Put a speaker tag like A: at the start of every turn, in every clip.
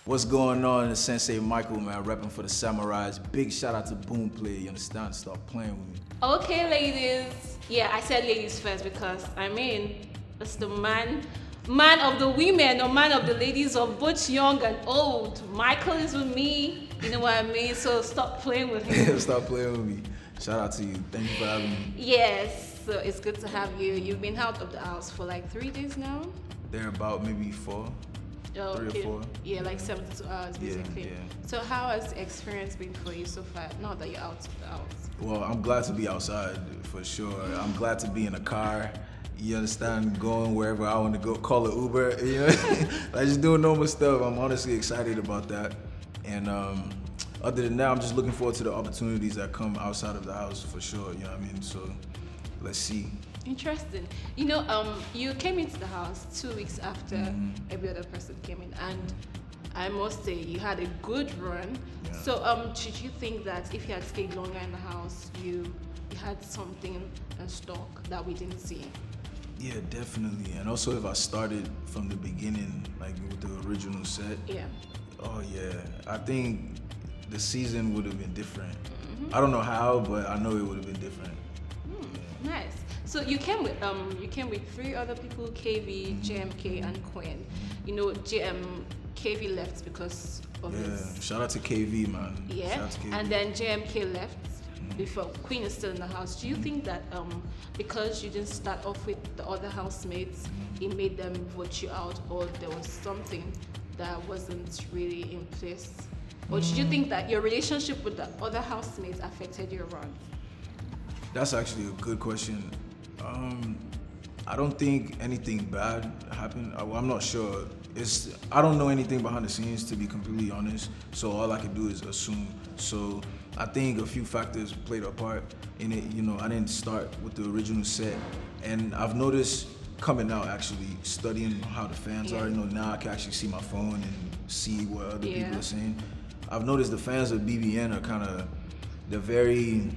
A: What's going on? It's Sensei Micheal, man, repping for the Samurais. Big shout out to Boom Play, you understand? Stop playing with me.
B: Okay, ladies. Yeah, I said ladies first because it's the man of the women or man of the ladies of both young and old. Micheal is with me. You know what I mean? So stop playing with him.
A: Stop playing with me. Shout out to you. Thank you for having me.
B: Yes, so it's good to have you. You've been out of the house for like 3 days now?
A: They're about maybe 4.
B: Oh,
A: 3 or 4.
B: Yeah, like 72 hours basically.
A: Yeah.
B: So how has the experience been for you so far, now that you're out of the house?
A: Well, I'm glad to be outside for sure. I'm glad to be in a car. You understand, going wherever I want to go, call an Uber, you know, like just doing normal stuff. I'm honestly excited about that. And other than that, I'm just looking forward to the opportunities that come outside of the house for sure, you know what I mean? So let's see.
B: Interesting. You know, you came into the house 2 weeks after every other person came in, and I must say you had a good run.
A: Yeah.
B: So, did you think that if you had stayed longer in the house, you had something in stock that we didn't see?
A: Yeah, definitely. And also if I started from the beginning, like with the original set.
B: Yeah.
A: Oh yeah, I think the season would have been different. I don't know how, but I know it would have been different. Yeah.
B: Nice. So you came with 3 other people, KV, JMK, and Queen. You know, KV left because of his.
A: Shout out to KV, man.
B: Yeah.
A: Shout out to KV.
B: And then JMK left before Queen is still in the house. Do you think that because you didn't start off with the other housemates, it made them vote you out, or there was something that wasn't really in place? Or did you think that your relationship with the other housemates affected your run?
A: That's actually a good question. I don't think anything bad happened. I'm not sure. I don't know anything behind the scenes, to be completely honest. So all I can do is assume. So I think a few factors played a part in it. You know, I didn't start with the original set, and I've noticed coming out, actually studying how the fans are. You know, now I can actually see my phone and see what other people are saying. I've noticed the fans of BBN are they're very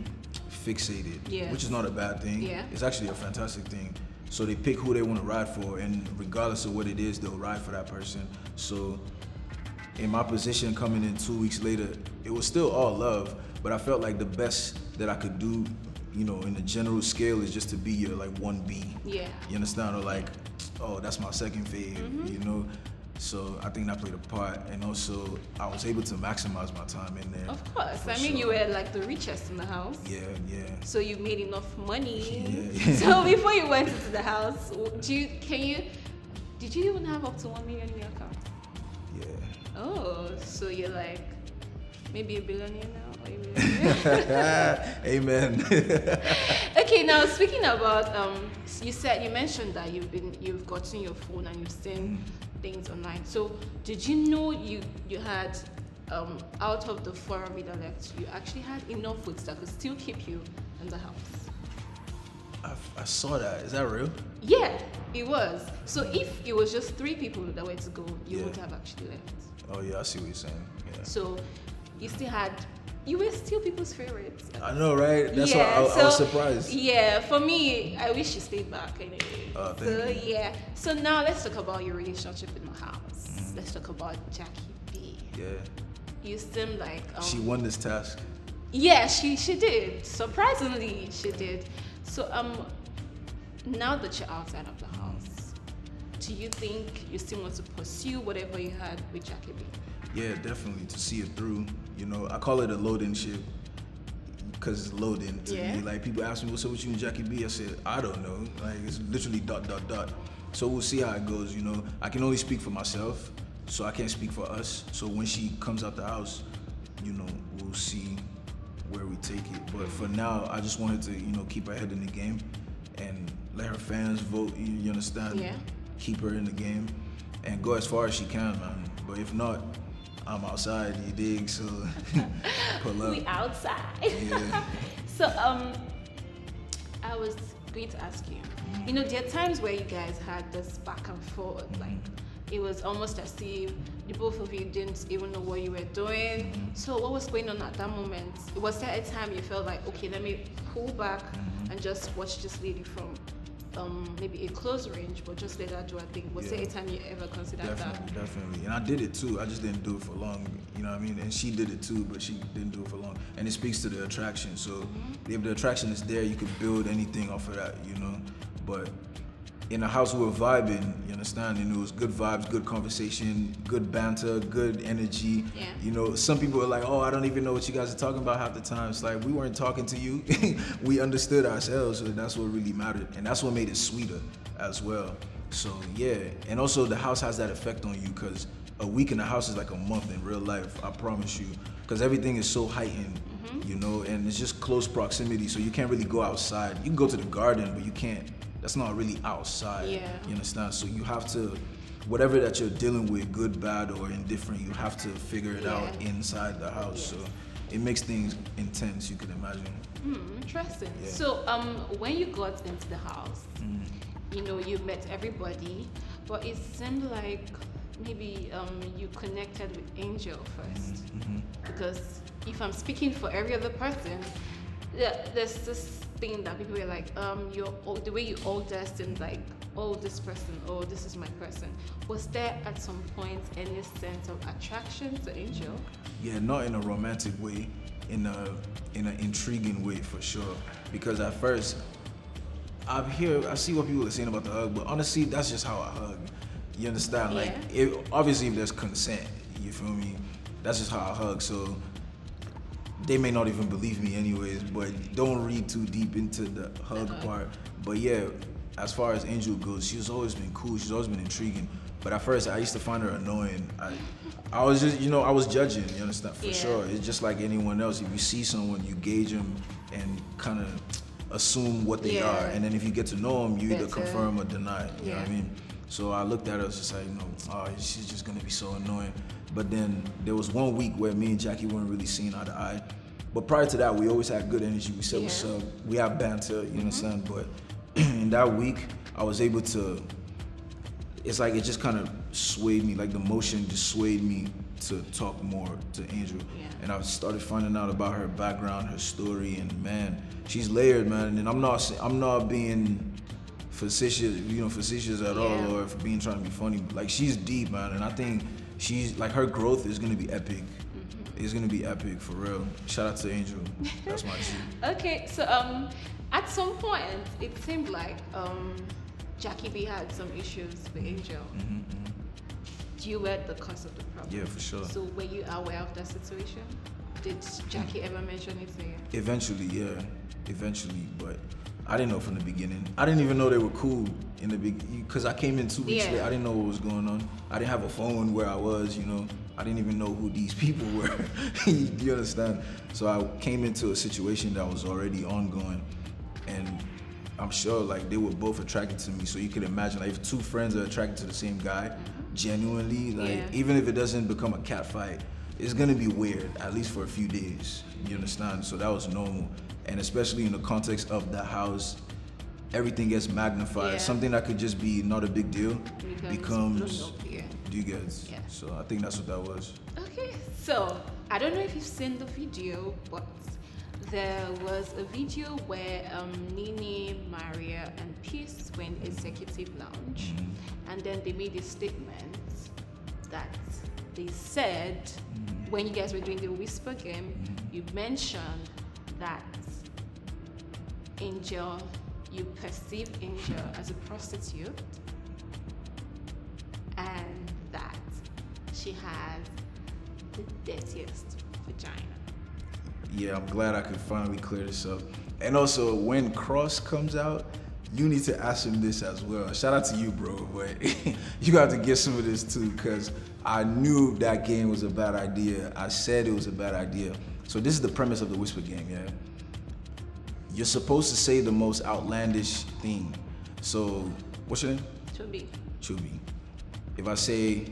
A: fixated, which is not a bad thing.
B: Yeah.
A: It's actually a fantastic thing. So they pick who they want to ride for, and regardless of what it is, they'll ride for that person. So in my position coming in 2 weeks later, it was still all love, but I felt like the best that I could do, you know, in the general scale is just to be your like 1B.
B: Yeah.
A: You understand? Or like, oh, that's my second fave, you know? So I think that played a part, and also I was able to maximize my time in there.
B: Of course. I mean, you were like the richest in the house.
A: Yeah.
B: So you made enough money.
A: Yeah.
B: So before you went into the house, did you even have up to 1 million in your account?
A: Yeah.
B: Oh, so you're like maybe a billionaire now, or a millionaire?
A: Amen.
B: Okay, now speaking about you mentioned that you've gotten your phone and you've seen things online. So did you know you had out of the 4 of it that left, you actually had enough votes that could still keep you in the house?
A: I saw that. Is that real?
B: Yeah, it was. So if it was just 3 people that were to go, you would have actually left.
A: Oh yeah, I see what you're saying. Yeah.
B: So you were still people's favorites.
A: I know, right? That's why I was surprised.
B: Yeah, for me, I wish you stayed back anyway.
A: Oh, thank you.
B: Yeah. So now let's talk about your relationship in the house. Let's talk about Jacky B.
A: Yeah.
B: You seem like
A: she won this task.
B: Yeah, she did. Surprisingly, she did. So now that you're outside of the house, do you think you still want to pursue whatever you had with Jacky B?
A: Yeah, definitely, to see it through. You know, I call it a loading ship because it's loading to me. Like, people ask me, what's up with you and Jacky B? I said, I don't know. Like, it's literally ... So we'll see how it goes, you know. I can only speak for myself, so I can't speak for us. So when she comes out the house, you know, we'll see where we take it. But for now, I just wanted to, you know, keep her head in the game and let her fans vote, you understand?
B: Yeah.
A: Keep her in the game and go as far as she can, man. But if not, I'm outside, you dig? So pull up.
B: We outside.
A: Yeah.
B: So I was going to ask you, you know, there are times where you guys had this back and forth, like it was almost as if the both of you didn't even know what you were doing. So what was going on at that moment? Was there a time you felt like, okay, let me pull back and just watch this lady from maybe a close range, but just let her do her thing? Was there a time you ever considered
A: Definitely. And I did it too. I just didn't do it for long. You know what I mean? And she did it too, but she didn't do it for long. And it speaks to the attraction. So if the attraction is there, you could build anything off of that, you know? But in the house we were vibing, you understand? And it was good vibes, good conversation, good banter, good energy.
B: Yeah.
A: You know, some people are like, oh, I don't even know what you guys are talking about half the time. It's like, we weren't talking to you. We understood ourselves, so that's what really mattered. And that's what made it sweeter as well. So yeah, and also the house has that effect on you, because a week in the house is like a month in real life, I promise you. Because everything is so heightened, you know, and it's just close proximity, so you can't really go outside. You can go to the garden, but you can't. That's not really outside.
B: Yeah.
A: You understand? So you have to, whatever that you're dealing with, good, bad, or indifferent, you have to figure it out inside the house.
B: Yes.
A: So it makes things intense, you can imagine.
B: Interesting.
A: Yeah.
B: So when you got into the house, you know, you met everybody, but it seemed like maybe you connected with Angel first. Because if I'm speaking for every other person, there's this thing that people are like, the way you all dressed and like, oh, this person, oh, this is my person. Was there at some point any sense of attraction to Angel?
A: Yeah, not in a romantic way, in an intriguing way for sure. Because at first, I see what people are saying about the hug, but honestly, that's just how I hug. You understand? Like, obviously, if there's consent, you feel me? That's just how I hug. So they may not even believe me anyways, but don't read too deep into the hug part. But yeah, as far as Angel goes, she's always been cool. She's always been intriguing. But at first, I used to find her annoying. I was just, I was judging, you understand? For sure. It's just like anyone else. If you see someone, you gauge them and kind of assume what they are. And then if you get to know them, you either confirm or deny. You know what I mean? So I looked at her, just like, oh, she's just gonna be so annoying. But then there was one week where me and Jackie weren't really seeing eye to eye. But prior to that, we always had good energy. We said what's up. We had banter, you understand? But in that week, I was able to, it's like it just kind of swayed me, like the motion just swayed me to talk more to Angel. And I started finding out about her background, her story, and man, she's layered, man. And I'm not being facetious at all, or being trying to be funny. Like, she's deep, man, and I think she's like, her growth is gonna be epic. It's gonna be epic for real. Shout out to Angel. That's my G.
B: Okay, so at some point it seemed like Jacky B had some issues with Angel. You were the cause of the problem.
A: Yeah, for sure.
B: So were you aware of that situation? Did Jackie ever mention it to you?
A: Eventually, but I didn't know from the beginning. I didn't even know they were cool in the beginning, because I came in 2 weeks late. I didn't know what was going on. I didn't have a phone where I was, I didn't even know who these people were. You understand? So I came into a situation that was already ongoing, and I'm sure like they were both attracted to me. So you can imagine, like, if two friends are attracted to the same guy, genuinely, like even if it doesn't become a cat fight, it's gonna be weird, at least for a few days. You understand? So that was normal. And especially in the context of the house, everything gets magnified. Something that could just be not a big deal becomes, do you guys?
B: Yeah.
A: So I think that's what that was.
B: Okay, so I don't know if you've seen the video, but there was a video where Nini, Maria, and Peace were in executive lounge, and then they made a statement that they said, when you guys were doing the whisper game, you mentioned that Angel, you perceive Angel as a prostitute, and that she has the dirtiest vagina.
A: Yeah, I'm glad I could finally clear this up. And also, when Cross comes out, you need to ask him this as well. Shout out to you, bro, but you got to get some of this too, because I knew that game was a bad idea. I said it was a bad idea. So this is the premise of the whisper game, yeah? You're supposed to say the most outlandish thing. So, what's your name? Chubi. If I say,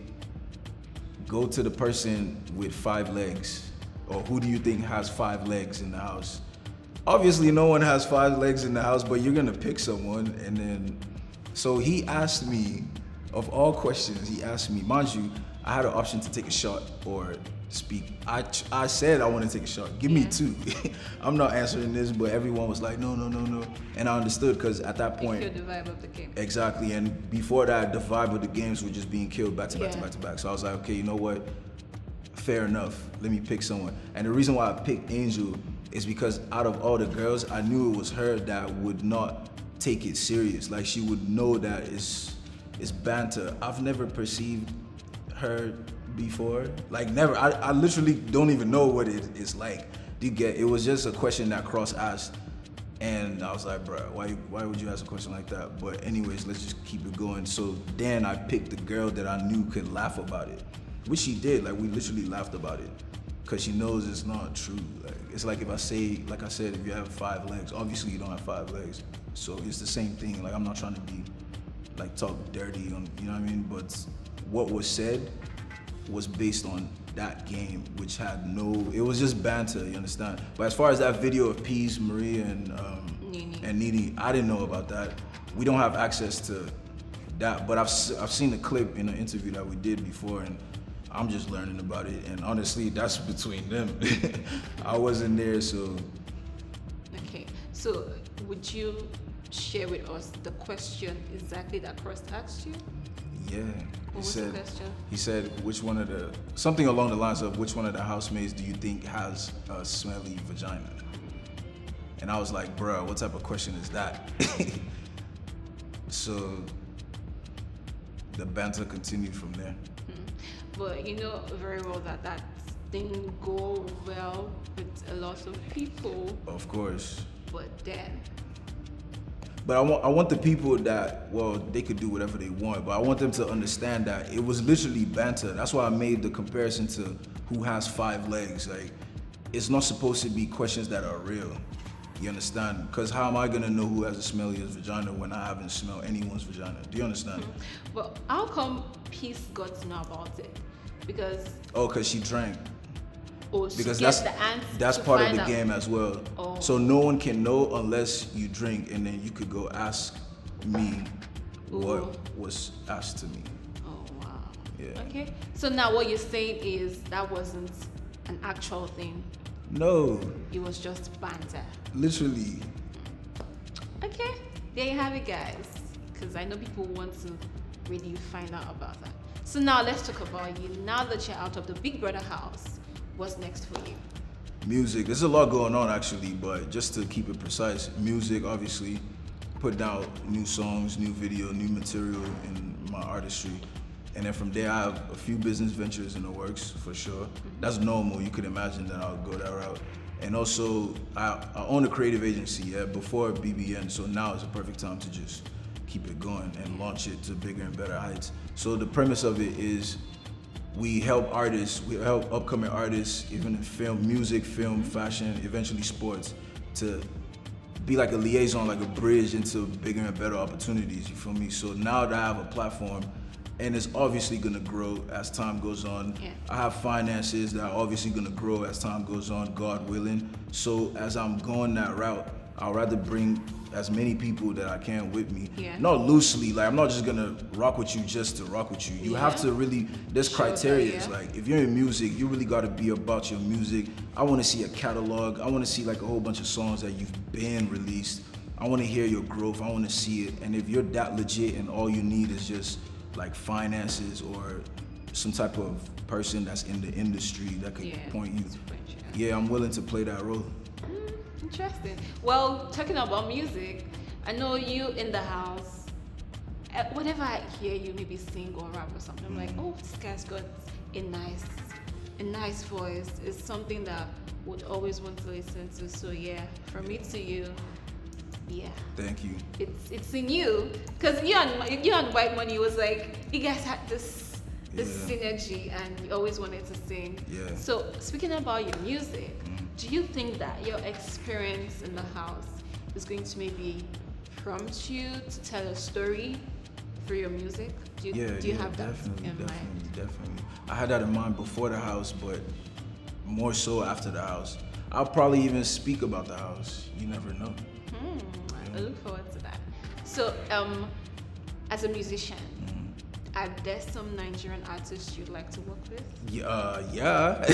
A: go to the person with 5 legs, or who do you think has 5 legs in the house? Obviously, no one has 5 legs in the house, but you're gonna pick someone, and then, so he asked me, of all questions, he asked me, mind you, I had an option to take a shot or speak. I said I want to take a shot. Give me 2. I'm not answering this, but everyone was like, no. And I understood because at that point,
B: you killed the vibe of the game.
A: Exactly. And before that, the vibe of the games were just being killed back to back to
B: Yeah.
A: back to back. So I was like, okay, you know what? Fair enough. Let me pick someone. And the reason why I picked Angel is because out of all the girls, I knew it was her that would not take it serious. Like she would know that it's banter. I've never perceived her before. Like never. I literally don't even know what it is like. Do you get? It was just a question that Cross asked, and I was like, bro, why would you ask a question like that? But anyways, let's just keep it going. So then I picked the girl that I knew could laugh about it, which she did. Like we literally laughed about it, cause she knows it's not true. Like it's like if I say, like I said, if you have 5 legs, obviously you don't have 5 legs. So it's the same thing. Like I'm not trying to be like talk dirty on, you know what I mean? But what was said was based on that game, which had it was just banter, you understand? But as far as that video of Peace, Maria, and Nene, I didn't know about that. We don't have access to that, but I've seen the clip in an interview that we did before, and I'm just learning about it. And honestly, that's between them. I wasn't there, so.
B: Okay, so would you share with us the question exactly that Cross asked you?
A: Yeah.
B: What was the question?
A: He said, something along the lines of which one of the housemates do you think has a smelly vagina? And I was like, bruh, what type of question is that? So the banter continued from there.
B: But you know very well that didn't go well with a lot of people.
A: Of course.
B: But then.
A: But I want the people that, well, they could do whatever they want, but I want them to understand that it was literally banter. That's why I made the comparison to who has 5 legs. Like, it's not supposed to be questions that are real. You understand? Because how am I gonna know who has the smelliest vagina when I haven't smelled anyone's vagina? Do you understand?
B: But how come Peace got to know about it? Because
A: she drank. Because that's
B: to
A: part of
B: find
A: the
B: out.
A: game as well.
B: Oh.
A: So no one can know unless you drink, and then you could go ask me what was asked to me.
B: Oh wow.
A: Yeah.
B: Okay. So now what you're saying is that wasn't an actual thing.
A: No,
B: It was just banter.
A: literally.
B: Okay. There you have it, guys. Because I know people want to really find out about that. So now let's talk about you. Now that you're out of the Big Brother house, what's next for you?
A: Music. There's a lot going on actually, but just to keep it precise, music obviously, put out new songs, new video, new material in my artistry. And then from there I have a few business ventures in the works for sure. That's normal, you could imagine that I'll go that route. And also I own a creative agency before BBN, so now is the perfect time to just keep it going and launch it to bigger and better heights. So the premise of it is we help upcoming artists, even in film, music, film, fashion, eventually sports, to be like a liaison, like a bridge into bigger and better opportunities, you feel me? So now that I have a platform, and it's obviously gonna grow as time goes on.
B: Yeah.
A: I have finances that are obviously gonna grow as time goes on, God willing. So as I'm going that route, I'd rather bring as many people that I can with me.
B: Yeah.
A: Not loosely, like I'm not just gonna rock with you just to rock with you. You have to really, there's
B: Sure,
A: criteria.
B: yeah.
A: Like if you're in music, you really gotta be about your music. I wanna see a catalog. I wanna see like a whole bunch of songs that you've been released. I wanna hear your growth. I wanna see it. And if you're that legit and all you need is just like finances or some type of person that's in the industry that could point you. Yeah, I'm willing to play that role.
B: Interesting. Well, talking about music, I know you in the house. Whenever I hear you maybe sing or rap or something, I'm like, oh, this guy's got a nice voice. It's something that I would always want to listen to. So yeah, from me to you, yeah.
A: Thank you.
B: It's in you, because you and White Money was like you guys had this synergy and you always wanted to sing.
A: Yeah.
B: So speaking about your music, do you think that your experience in the house is going to maybe prompt you to tell a story through your music? Do you have that in mind?
A: Definitely. I had that in mind before the house, but more so after the house. I'll probably even speak about the house. You never know.
B: I look forward to that. So, as a musician, are there some Nigerian artists you'd like to work with?
A: Yeah.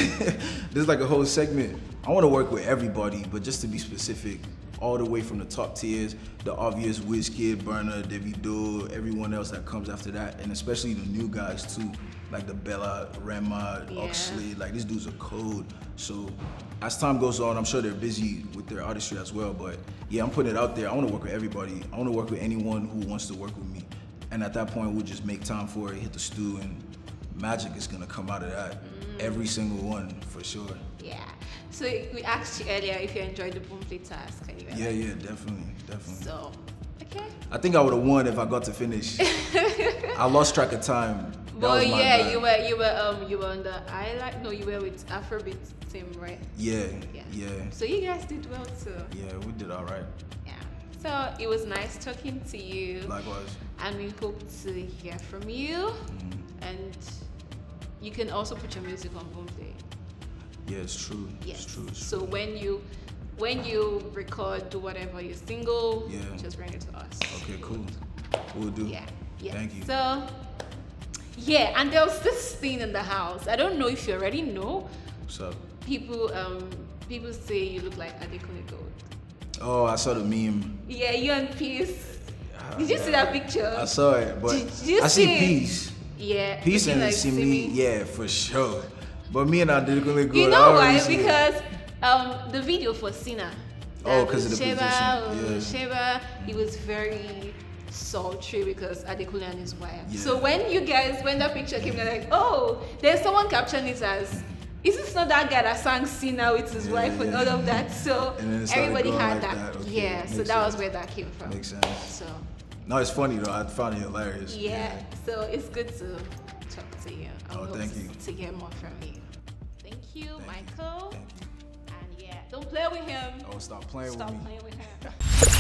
A: There's like a whole segment. I want to work with everybody, but just to be specific, all the way from the top tiers, the obvious Wizkid, Burna, Davido, everyone else that comes after that, and especially the new guys too, like the Bella, Rema, Oxley. Like these dudes are cold. So as time goes on, I'm sure they're busy with their artistry as well. But yeah, I'm putting it out there. I want to work with everybody. I want to work with anyone who wants to work with me. And at that point, we'll just make time for it, hit the stew, and magic is gonna come out of that. Every single one, for sure.
B: Yeah. So we asked you earlier if you enjoyed the Boomplay task. And you were like,
A: Yeah, definitely.
B: So, okay.
A: I think I would have won if I got to finish. I lost track of time.
B: But yeah, you were on the island. No, you were with Afrobeat team, right?
A: Yeah.
B: So you guys did well too.
A: Yeah, we did all right.
B: Yeah. So it was nice talking to you.
A: Likewise.
B: And we hope to hear from you. And you can also put your music on Boomplay.
A: Yeah, it's true.
B: Yes.
A: It's true.
B: So when you record, do whatever you're single, just bring it to us.
A: Okay, cool. We'll do.
B: Yeah.
A: Thank you.
B: So, yeah, and there was this thing in the house. I don't know if you already know.
A: What's up?
B: People say you look like Adekunle Gold.
A: Oh, I saw the meme.
B: Yeah, you and Peace. Did you see that picture?
A: I saw it, but
B: Did you
A: I see
B: see it?
A: Peace.
B: Yeah.
A: Peace
B: looking
A: and
B: like
A: Simi, yeah, for sure. But me and Adekunle Gold,
B: You
A: I
B: know
A: already
B: why?
A: see it.
B: Because the video for Sina.
A: Oh, 'cause of the
B: Sheba,
A: position,
B: Sheba, he was very sultry because Adekunle and his wife.
A: Yeah.
B: So when that picture came, they're like, oh, there's someone captioning it as, is this not that guy that sang Sina with his wife and all of that? So
A: And then it started
B: everybody
A: going
B: had
A: like
B: that.
A: that. Okay,
B: Yeah, so
A: makes
B: that was
A: sense.
B: where that came from.
A: Makes sense.
B: So
A: No, it's funny though. I found it hilarious.
B: yeah, so it's good to talk to you. I
A: Oh,
B: hope
A: thank you.
B: to hear more from you. Thank you,
A: Thank you.
B: Michael.
A: Thank you.
B: And yeah, don't play with him.
A: Oh, stop playing
B: Stop
A: with me.
B: playing with him.